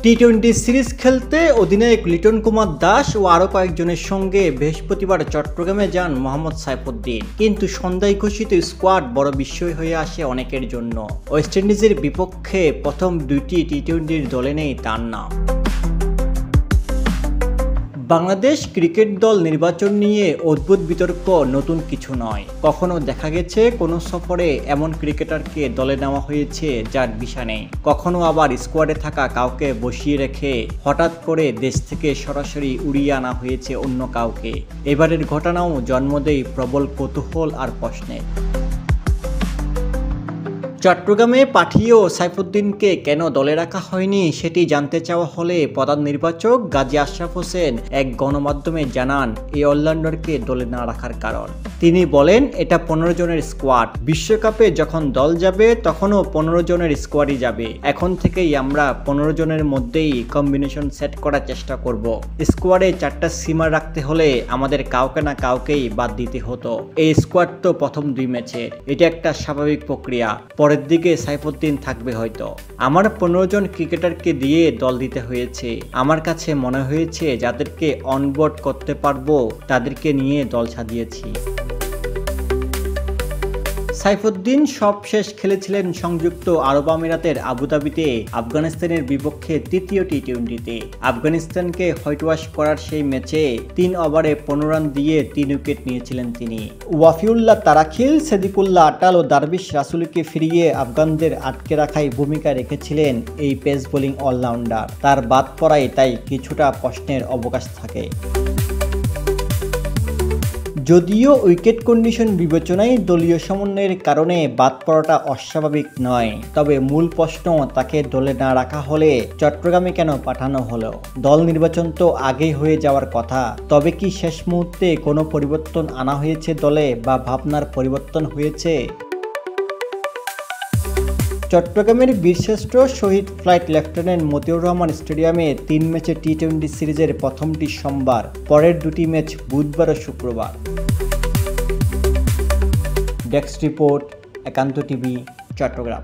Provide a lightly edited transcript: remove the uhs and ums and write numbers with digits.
টি-20 series খেলতে অধিনায়ক লিটন কুমার দাস ও আরও কয়েকজনের সঙ্গে বৃহস্পতিবার চট্টগ্রামে যান মোহাম্মদ সাইফুদ্দিন। কিন্তু সন্ধ্যায় ঘোষিত স্কোয়াড বড় বিস্ময় হয়ে আসে অনেকের জন্য। ওয়েস্ট ইন্ডিজের বিপক্ষে প্রথম দুইটি টি-20 দলে নেই তার নাম। বাংলাদেশ ক্রিকেট দল নির্বাচন নিয়ে অদ্ভুত বিতর্ক নতুন কিছু নয়। কখনো দেখা গেছে কোনো সফরে এমন ক্রিকেটারকে দলে নেওয়া হয়েছে যার ভিসা নেই, কখনো আবার স্কোয়াডে থাকা কাউকে বসিয়ে রেখে হঠাৎ করে দেশ থেকে সরাসরি উড়িয়ে আনা হয়েছে অন্য কাউকে। এবারের ঘটনাও জন্ম দেয় প্রবল কৌতূহল আর প্রশ্নের। চট্টগ্রামে পাঠিয়েও সাইফুদ্দিনকে কেন দলে রাখা হয়নি সেটি জানতে চাওয়া হলে প্রধান নির্বাচক গাজী আশরাফ হোসেন এক গণমাধ্যমে জানান এই অলরাউন্ডারকে দলে না রাখার কারণ। তিনি বলেন, এটা 15 জনের স্কোয়াড। বিশ্বকাপে যখন দল যাবে তখনও 15 জনের স্কোয়াডই যাবে। এখন থেকেই আমরা 15 জনের মধ্যেই কম্বিনেশন সেট করার চেষ্টা করব। স্কোয়াডে 4টা সিমার রাখতে হলে আমাদের কাউকে না কাউকেই বাদ দিতে হতো। এই স্কোয়াড তো প্রথম 2 ম্যাচের, এটা একটা স্বাভাবিক প্রক্রিয়া। পরের দিকে সাইফুদ্দিন থাকবে হয়তো। আমার 15 জন ক্রিকেটারকে দিয়ে দল দিতে হয়েছে। আমার কাছে মনে হয়েছে যাদেরকে অনবোর্ড করতে পারবো তাদেরকে নিয়ে দল সাজিয়েছি। সাইফুদ্দিন সবশেষ খেলেছিলেন সংযুক্ত আরব আমিরাতের আবুধাবিতে আফগানিস্তানের বিপক্ষে তৃতীয় টি-20-তে। আফগানিস্তানকে হোয়াইটওয়াশ করার সেই ম্যাচে 3 ওভারে 15 রান দিয়ে 3 উইকেট নিয়েছিলেন তিনি। ওয়াফিউল্লাহ তারাখিল, সেদিকুল্লাহ আটাল ও দারবিশ রাসুলকে ফিরিয়ে আফগানদের আটকে রাখায় ভূমিকা রেখেছিলেন এই পেস বোলিং অলরাউন্ডার। তার বাদ পড়ায় তাই কিছুটা প্রশ্নের অবকাশ থাকে। যদিও উইকেট কন্ডিশন বিবেচনায় দলীয় সমন্বয়ের কারণে বাদ পড়াটা অস্বাভাবিক নয়, তবে মূল প্রশ্ন তাকে দলে না রাখা হলে চট্টগ্রামে কেন পাঠানো হলো? দল নির্বাচন তো আগেই হয়ে যাওয়ার কথা। তবে কি শেষ মুহূর্তে কোনো পরিবর্তন আনা হয়েছে দলে বা ভাবনার পরিবর্তন হয়েছে? চট্টগ্রামের বীরশ্রেষ্ঠ শহীদ ফ্লাইট লেফটেন্যান্ট মতিউর রহমান স্টেডিয়ামে 3 ম্যাচের টি-20 সিরিজের প্রথমটি সোমবার, পরের 2টি ম্যাচ বুধবার ও শুক্রবার। ডেস্ক রিপোর্ট, একান্ত টিভি, চট্টগ্রাম।